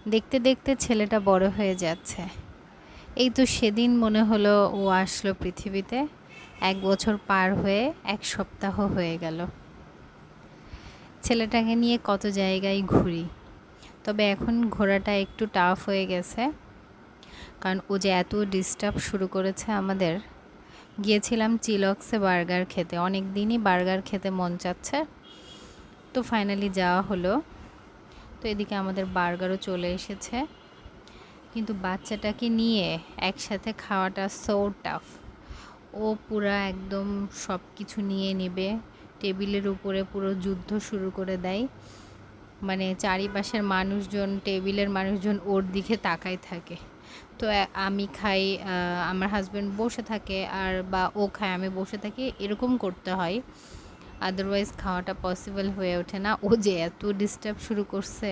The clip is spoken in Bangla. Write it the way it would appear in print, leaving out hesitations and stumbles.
দেখতে দেখতে ছেলেটা বড় হয়ে যাচ্ছে। এই তো সেদিন মনে হলো ও আসলো পৃথিবীতে। ১ বছর পার হয়ে ১ সপ্তাহ হয়ে গেল। ছেলেটাকে নিয়ে কত জায়গায় ঘুরি। তবে এখন ঘোরাটা একটু টাফ হয়ে গেছে। কারণ ও যে এত ডিস্টার্ব শুরু করেছে আমাদের। গিয়েছিলাম চিলক্সে বার্গার খেতে। অনেক দিনই বার্গার খেতে মন চাচ্ছে। তো ফাইনালি যাওয়া হলো। তো এদিকে আমাদের বার্গারও চলে এসেছে। কিন্তু বাচ্চাটাকে নিয়ে একসাথে খাওয়াটা সো টাফ। ও পুরা একদম সব কিছু নিয়ে নেবে, টেবিলের উপরে পুরো যুদ্ধ শুরু করে দেয়। মানে চারিপাশের মানুষজন, টেবিলের মানুষজন ওর দিকে তাকায় থাকে। তো আমি খাই, আমার হাজব্যান্ড বসে থাকে, আর বা ও খায় আমি বসে থাকি, এরকম করতে হয়। আদারওয়াইজ খাওয়াটা পসিবল হয়ে ওঠে না। ও যে এত ডিস্টার্ব শুরু করছে,